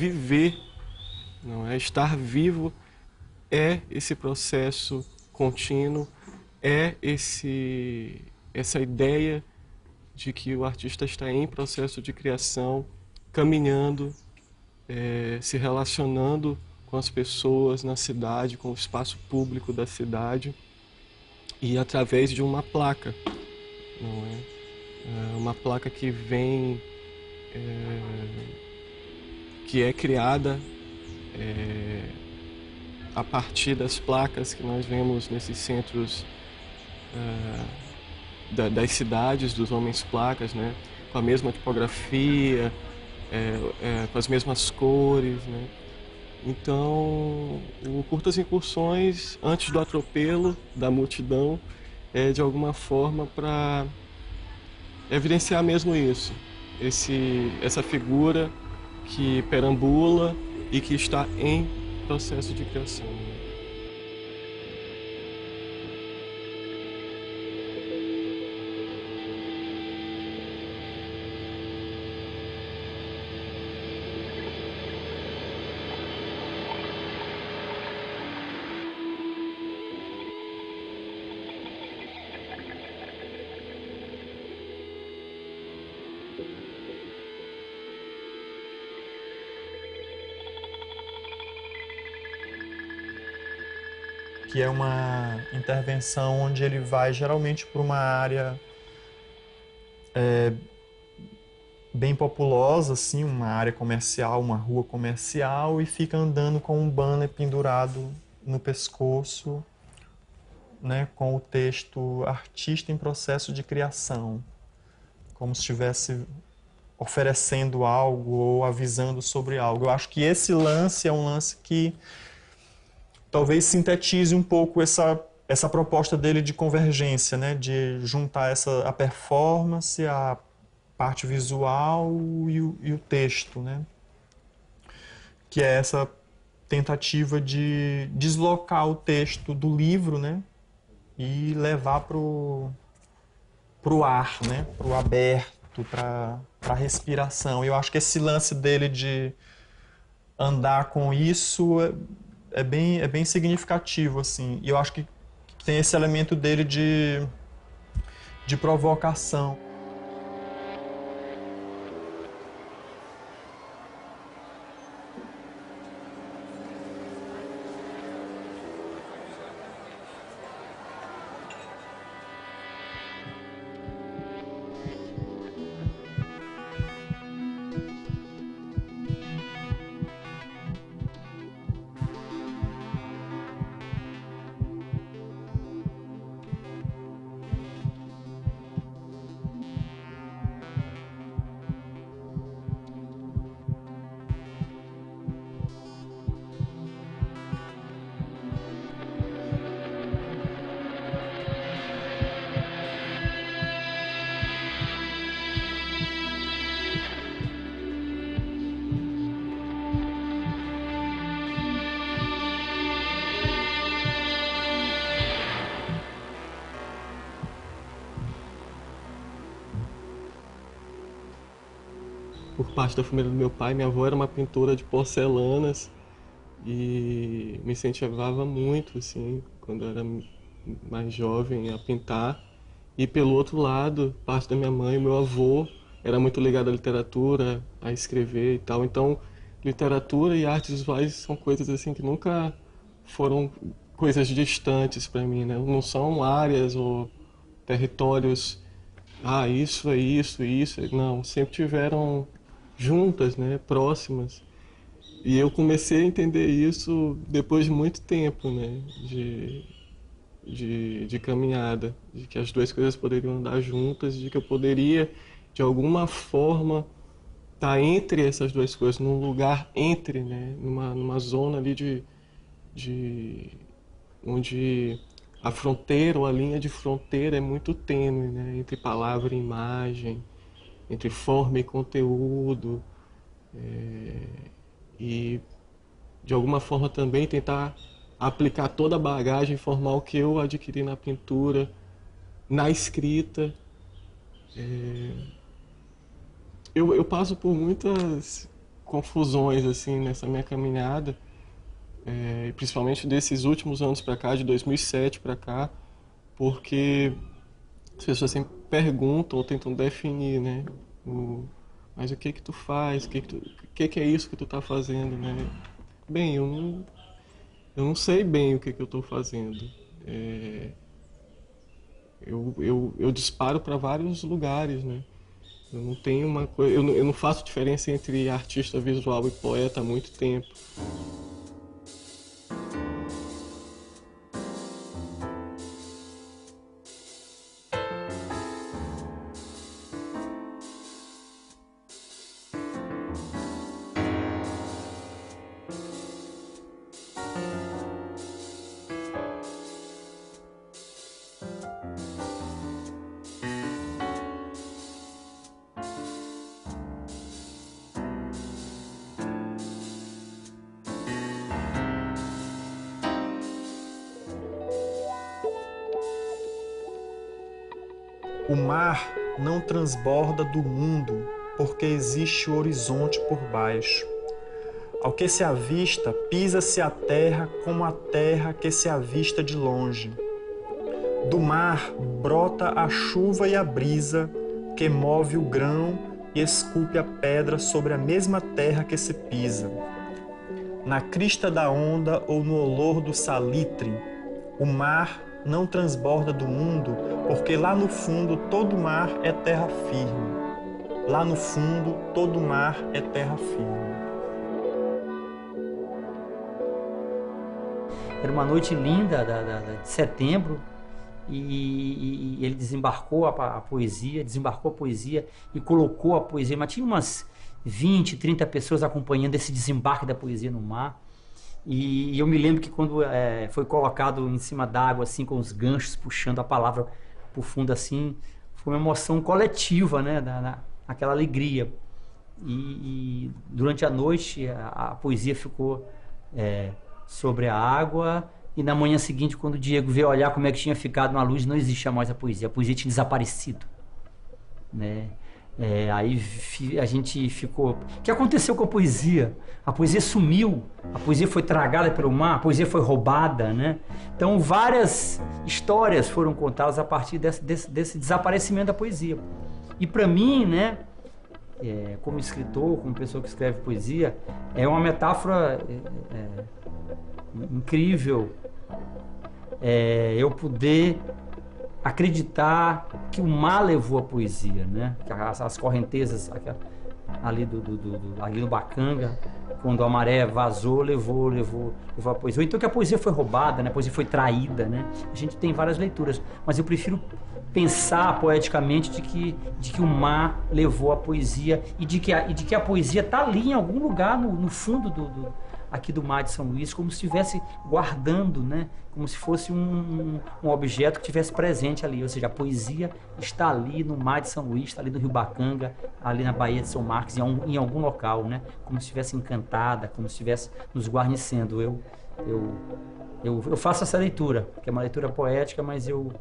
viver, não é? Estar vivo é esse processo contínuo, é essa ideia de que o artista está em processo de criação, caminhando, se relacionando com as pessoas na cidade, com o espaço público da cidade, e através de uma placa, não é? Uma placa que vem, que é criada a partir das placas que nós vemos nesses centros das cidades, dos homens placas, né? Com a mesma tipografia, com as mesmas cores, né? Então, o Curtas Incursões, antes do atropelo da multidão, é de alguma forma para evidenciar mesmo isso, essa figura que perambula e que está em processo de criação. Que é uma intervenção onde ele vai geralmente para uma área bem populosa, assim, uma área comercial, uma rua comercial, e fica andando com um banner pendurado no pescoço, né, com o texto "Artista em processo de criação", como se estivesse oferecendo algo ou avisando sobre algo. Eu acho que esse lance é um lance que talvez sintetize um pouco essa proposta dele de convergência, né? De juntar a performance, a parte visual e o texto, né? Que é essa tentativa de deslocar o texto do livro, né? E levar pro ar, né? Pro aberto, pra respiração. E eu acho que esse lance dele de andar com isso é bem significativo, assim. E eu acho que tem esse elemento dele de provocação. Por parte da família do meu pai, minha avó era uma pintora de porcelanas e me incentivava muito, assim, quando eu era mais jovem, a pintar. E pelo outro lado, parte da minha mãe, meu avô era muito ligado à literatura, a escrever e tal. Então, literatura e artes visuais são coisas assim que nunca foram coisas distantes para mim, né? Não são áreas ou territórios, isso é isso, isso. Não, sempre tiveram juntas, né? Próximas. E eu comecei a entender isso depois de muito tempo, né? De caminhada, de que as duas coisas poderiam andar juntas, de que eu poderia, de alguma forma, estar entre essas duas coisas, num lugar entre, né? Numa zona ali de onde a fronteira ou a linha de fronteira é muito tênue, né? Entre palavra e imagem, entre forma e conteúdo, e de alguma forma também tentar aplicar toda a bagagem formal que eu adquiri na pintura, na escrita. Eu passo por muitas confusões assim nessa minha caminhada, principalmente desses últimos anos para cá, de 2007 para cá, porque as pessoas sempre perguntam ou tentam definir, né? Mas o que que tu faz? O que é isso que tu tá fazendo, né? Bem, eu não sei bem o que que eu tô fazendo. É, eu disparo para vários lugares, né? Eu não tenho uma coisa, eu não faço diferença entre artista visual e poeta há muito tempo. O mar não transborda do mundo, porque existe o horizonte por baixo. Ao que se avista, pisa-se a terra como a terra que se avista de longe. Do mar brota a chuva e a brisa, que move o grão e esculpe a pedra sobre a mesma terra que se pisa. Na crista da onda ou no olor do salitre, o mar não transborda do mundo, porque lá no fundo todo mar é terra firme. Lá no fundo todo mar é terra firme. Era uma noite linda de setembro e ele desembarcou a poesia, e colocou a poesia, mas tinha umas 20, 30 pessoas acompanhando esse desembarque da poesia no mar. E eu me lembro que quando foi colocado em cima d'água, assim, com os ganchos puxando a palavra por fundo, assim, foi uma emoção coletiva, né, aquela alegria. E durante a noite a poesia ficou sobre a água, e na manhã seguinte, quando o Diego veio olhar como é que tinha ficado na luz, não existia mais a poesia tinha desaparecido, né? Aí a gente ficou... O que aconteceu com a poesia? A poesia sumiu, a poesia foi tragada pelo mar, a poesia foi roubada, né? Então várias histórias foram contadas a partir desse desaparecimento da poesia. E para mim, né, como escritor, como pessoa que escreve poesia, é uma metáfora incrível eu poder acreditar que o mar levou a poesia, né? As correntezas ali ali no Bacanga, quando a maré vazou, levou a poesia. Ou então que a poesia foi roubada, né? A poesia foi traída, né? A gente tem várias leituras, mas eu prefiro pensar poeticamente de que o mar levou a poesia e de que a poesia está ali em algum lugar no fundo aqui do mar de São Luís, como se estivesse guardando, né? Como se fosse um objeto que estivesse presente ali, ou seja, a poesia está ali no mar de São Luís, está ali no Rio Bacanga, ali na Baía de São Marcos, em algum local, né? Como se estivesse encantada, como se estivesse nos guarnecendo. Eu faço essa leitura, que é uma leitura poética, mas eu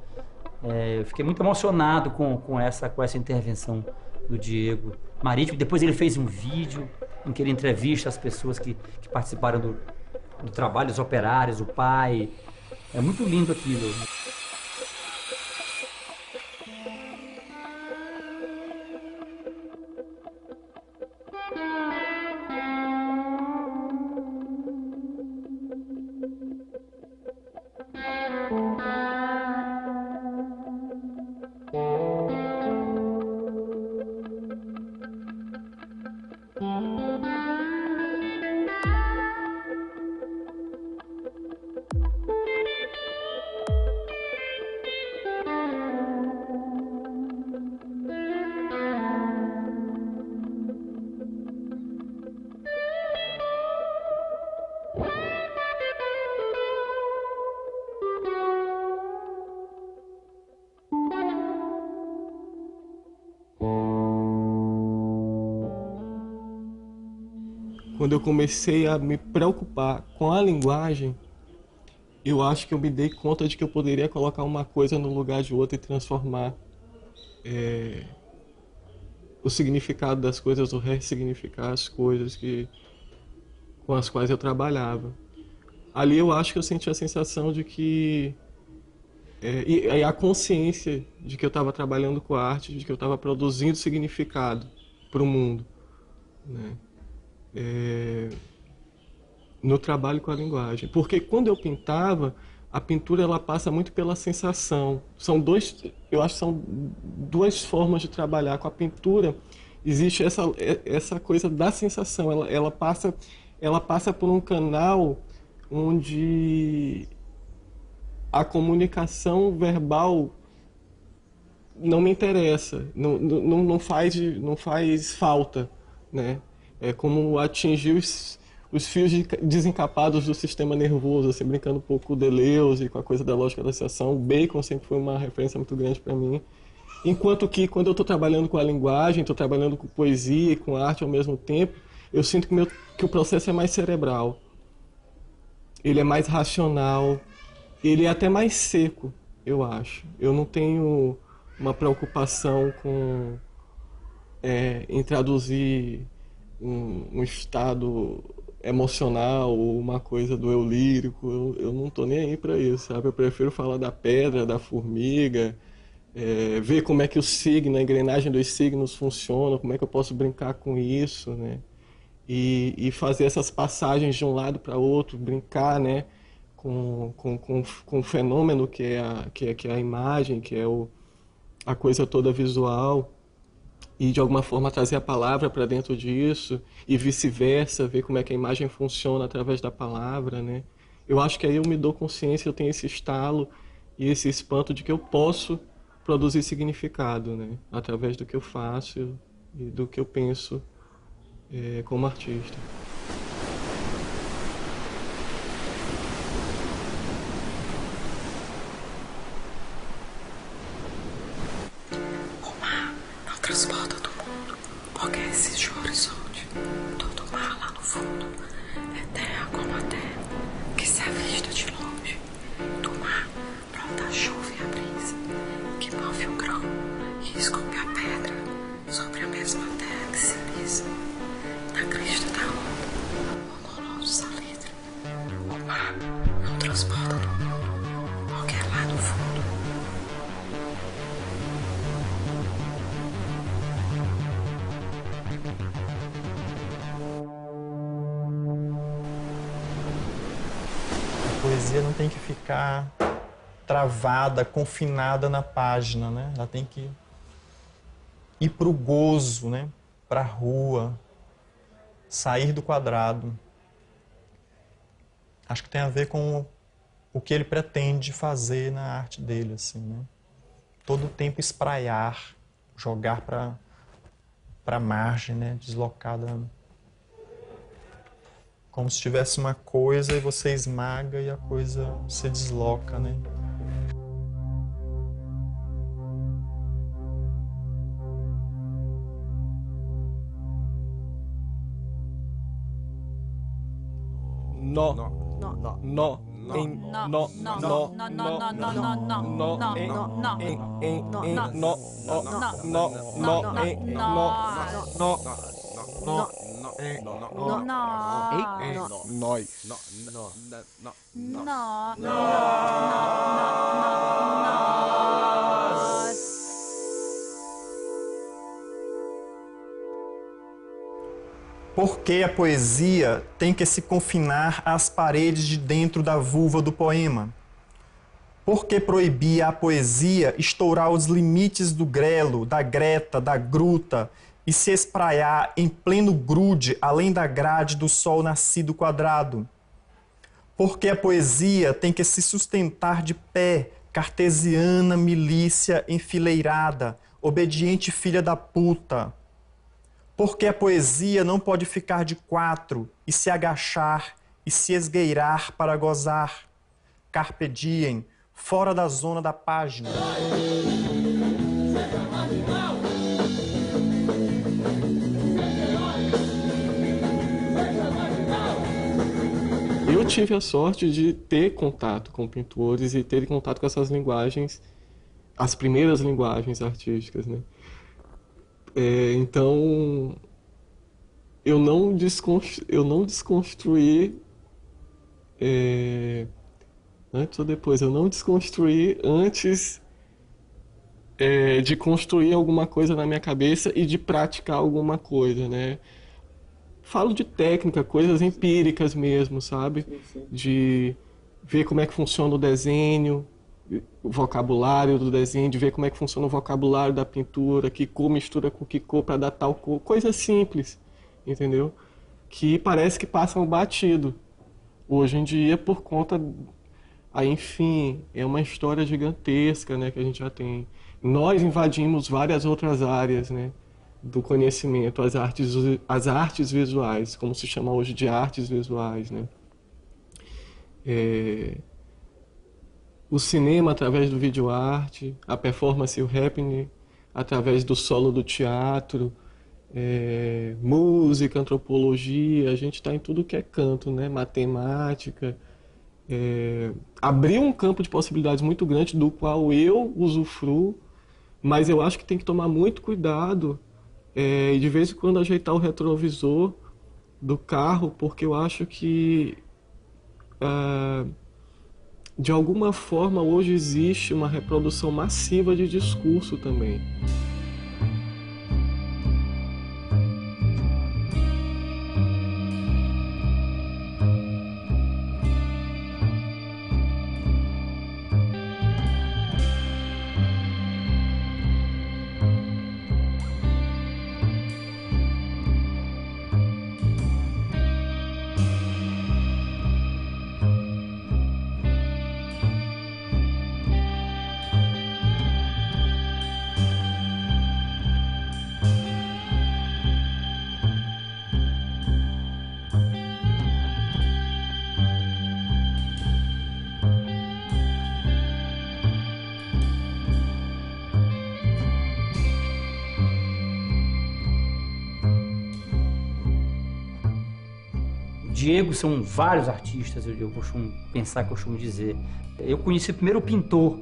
fiquei muito emocionado com essa intervenção do Diego Marítimo. Depois ele fez um vídeo em que ele entrevista as pessoas que participaram do trabalho, os operários, o pai. É muito lindo aquilo. Quando eu comecei a me preocupar com a linguagem, eu acho que eu me dei conta de que eu poderia colocar uma coisa no lugar de outra e transformar o significado das coisas, ou ressignificar as coisas com as quais eu trabalhava. Ali eu acho que eu senti a sensação de que e a consciência de que eu estava trabalhando com a arte, de que eu estava produzindo significado para o mundo, né? No trabalho com a linguagem. Porque quando eu pintava, a pintura ela passa muito pela sensação. Eu acho que são duas formas de trabalhar. Com a pintura existe essa coisa da sensação. Ela passa por um canal onde a comunicação verbal não me interessa, não faz falta, né? É como atingir os fios desencapados do sistema nervoso, assim, brincando um pouco com o Deleuze e com a coisa da lógica da associação. O Bacon sempre foi uma referência muito grande para mim. Enquanto que, quando eu estou trabalhando com a linguagem, estou trabalhando com poesia e com arte ao mesmo tempo, eu sinto que o processo é mais cerebral. Ele é mais racional, ele é até mais seco, eu acho. Eu não tenho uma preocupação em traduzir um estado emocional ou uma coisa do eu lírico. Eu não tô nem aí para isso, sabe? Eu prefiro falar da pedra, da formiga, ver como é que a engrenagem dos signos funciona, como é que eu posso brincar com isso, né? E fazer essas passagens de um lado para outro, brincar, né? Com o fenômeno que é a imagem, que é a coisa toda visual, e de alguma forma trazer a palavra para dentro disso, e vice-versa, ver como é que a imagem funciona através da palavra, né? Eu acho que aí eu me dou consciência, eu tenho esse estalo e esse espanto de que eu posso produzir significado, né? Através do que eu faço e do que eu penso como artista. Transporta do mundo, porque existe um horizonte, todo mar lá no fundo, é terra como a terra, que se avista de longe. Do mar brota a chuva e a brisa, que move o grão e esculpe a pedra sobre a mesma terra que se pisa. Na crista da onda, o monólogo salitre. O mar não transporta do mundo, porque é lá no fundo. A poesia não tem que ficar travada, confinada na página, né? Ela tem que ir para o gozo, né? Para a rua, sair do quadrado. Acho que tem a ver com o que ele pretende fazer na arte dele, assim, né? Todo o tempo espraiar, jogar para a margem, né? Deslocada, como se tivesse uma coisa e você esmaga e a coisa se desloca, né? Nó, nó, nó, nó, nó, Por que a poesia tem que se confinar às paredes de dentro da vulva do poema? Por que proibir à poesia estourar os limites do grelo, da greta, da gruta e se espraiar em pleno grude além da grade do sol nascido quadrado? Por que a poesia tem que se sustentar de pé, cartesiana milícia enfileirada, obediente filha da puta? Porque a poesia não pode ficar de quatro e se agachar e se esgueirar para gozar. Carpe diem, fora da zona da página. Eu tive a sorte de ter contato com pintores e ter contato com essas linguagens, as primeiras linguagens artísticas, né? Então, eu não desconstruí antes ou depois. Eu não desconstruí antes de construir alguma coisa na minha cabeça e de praticar alguma coisa, né? Falo de técnica, coisas empíricas mesmo, sabe? De ver como é que funciona o desenho, o vocabulário do desenho, de ver como é que funciona o vocabulário da pintura, que cor mistura com que cor para dar tal cor, coisas simples, entendeu? Que parece que passam batido hoje em dia por conta, aí enfim, é uma história gigantesca, né, que a gente já tem. Nós invadimos várias outras áreas, né, do conhecimento, as artes visuais, como se chama hoje de artes visuais, né? O cinema através do videoarte, a performance e o happening através do solo do teatro, música, antropologia, a gente está em tudo que é canto, né? Matemática. Abriu um campo de possibilidades muito grande do qual eu usufruo, mas eu acho que tem que tomar muito cuidado e de vez em quando ajeitar o retrovisor do carro, porque eu acho que de alguma forma hoje existe uma reprodução massiva de discurso também. Diego são vários artistas, eu costumo pensar, costumo dizer. Eu conheci primeiro o pintor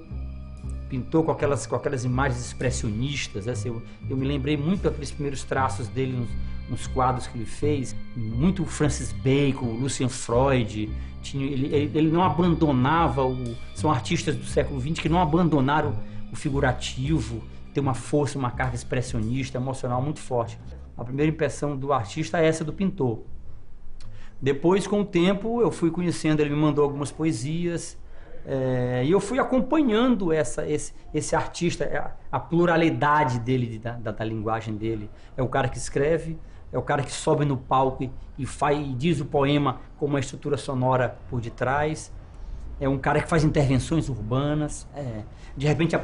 com aquelas imagens expressionistas. Assim, eu me lembrei muito daqueles primeiros traços dele nos quadros que ele fez. Muito Francis Bacon, Lucian Freud. Ele não abandonava, são artistas do século XX que não abandonaram o figurativo, tem uma força, uma carga expressionista, emocional muito forte. A primeira impressão do artista é essa do pintor. Depois, com o tempo, eu fui conhecendo, ele me mandou algumas poesias, e eu fui acompanhando esse artista, a pluralidade dele, da linguagem dele. É o cara que escreve, é o cara que sobe no palco e diz o poema com uma estrutura sonora por detrás, é um cara que faz intervenções urbanas, de repente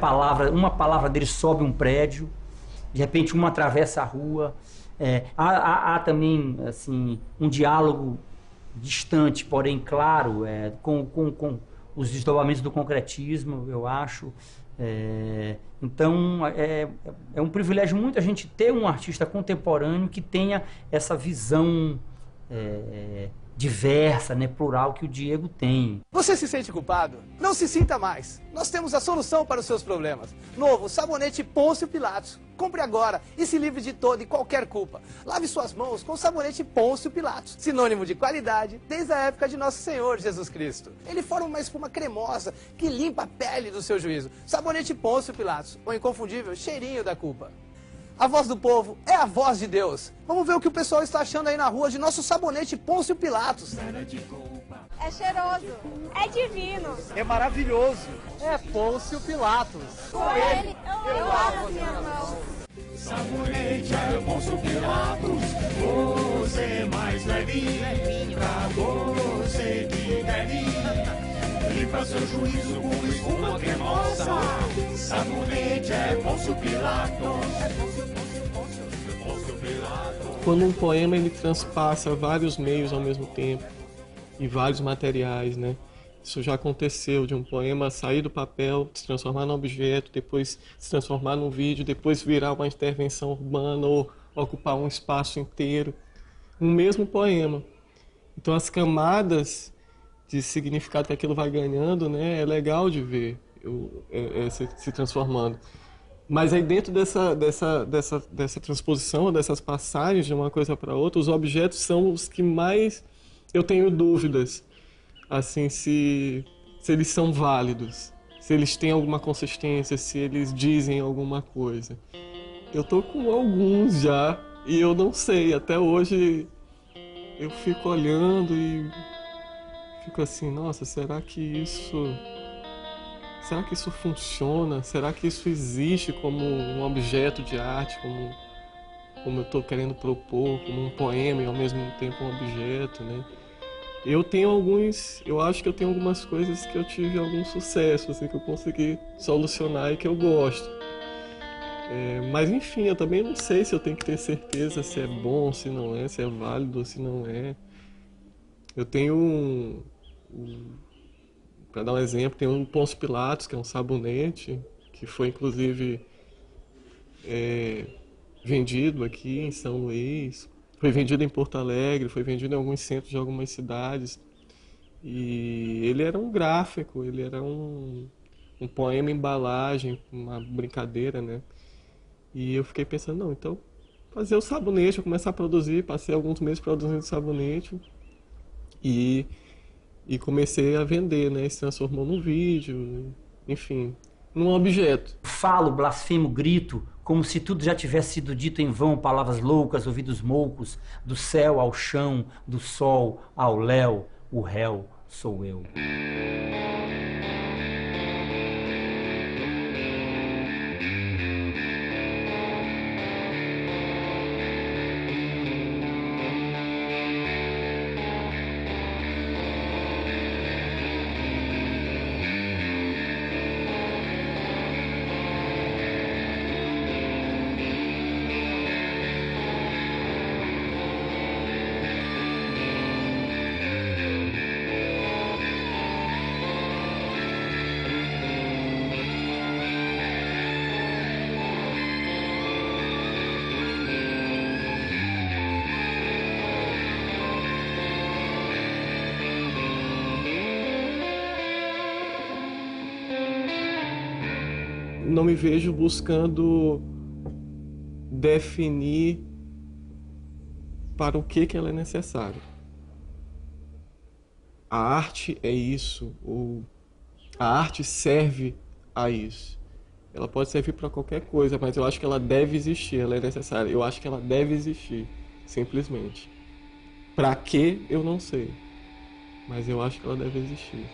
uma palavra dele sobe um prédio, de repente uma atravessa a rua. Há também assim, um diálogo distante, porém claro, com os desdobramentos do concretismo, eu acho. Então, é um privilégio muito a gente ter um artista contemporâneo que tenha essa visão diversa, né, plural que o Diego tem. Você se sente culpado? Não se sinta mais. Nós temos a solução para os seus problemas. Novo sabonete Pôncio Pilatos. Compre agora e se livre de toda e qualquer culpa. Lave suas mãos com o sabonete Pôncio Pilatos, sinônimo de qualidade desde a época de Nosso Senhor Jesus Cristo. Ele forma uma espuma cremosa que limpa a pele do seu juízo. Sabonete Pôncio Pilatos, o inconfundível cheirinho da culpa. A voz do povo é a voz de Deus. Vamos ver o que o pessoal está achando aí na rua de nosso sabonete Pôncio Pilatos. É cheiroso. É divino. É maravilhoso. É Pôncio Pilatos. Com ele, eu lavo as minhas mãos. Sabonete é Pôncio Pilatos. Você é mais levinho. Pra você que deve. Limpa seu juízo com espuma cremosa. Sabonete é Pôncio Pilatos. Quando um poema ele transpassa vários meios ao mesmo tempo e vários materiais, né? Isso já aconteceu, de um poema sair do papel, se transformar num objeto, depois se transformar num vídeo, depois virar uma intervenção urbana ou ocupar um espaço inteiro. Um mesmo poema. Então as camadas de significado que aquilo vai ganhando, né? É legal de ver se transformando. Mas aí dentro dessa transposição, dessas passagens de uma coisa para outra, os objetos são os que mais eu tenho dúvidas, assim, se eles são válidos, se eles têm alguma consistência, se eles dizem alguma coisa. Eu tô com alguns já e eu não sei, até hoje eu fico olhando e fico assim, nossa, será que isso funciona? Será que isso existe como um objeto de arte, como eu estou querendo propor, como um poema e ao mesmo tempo um objeto, né? Eu acho que eu tenho algumas coisas que eu tive algum sucesso, assim, que eu consegui solucionar e que eu gosto. Mas enfim, eu também não sei se eu tenho que ter certeza se é bom, se não é, se é válido, se não é. Eu tenho para dar um exemplo, tem um Pôncio Pilatos, que é um sabonete, que foi inclusive vendido aqui em São Luís, foi vendido em Porto Alegre, foi vendido em alguns centros de algumas cidades. E ele era um gráfico, ele era um poema embalagem, uma brincadeira, né? E eu fiquei pensando, não, então fazer o sabonete, eu começar a produzir, passei alguns meses produzindo sabonete e comecei a vender, né? Se transformou num vídeo, enfim, num objeto. Falo, blasfemo, grito, como se tudo já tivesse sido dito em vão, palavras loucas, ouvidos moucos, do céu ao chão, do sol ao léu, o réu sou eu. Não me vejo buscando definir para o que ela é necessária. A arte é isso, ou a arte serve a isso. Ela pode servir para qualquer coisa, mas eu acho que ela deve existir, ela é necessária. Eu acho que ela deve existir, simplesmente. Para quê, eu não sei, mas eu acho que ela deve existir.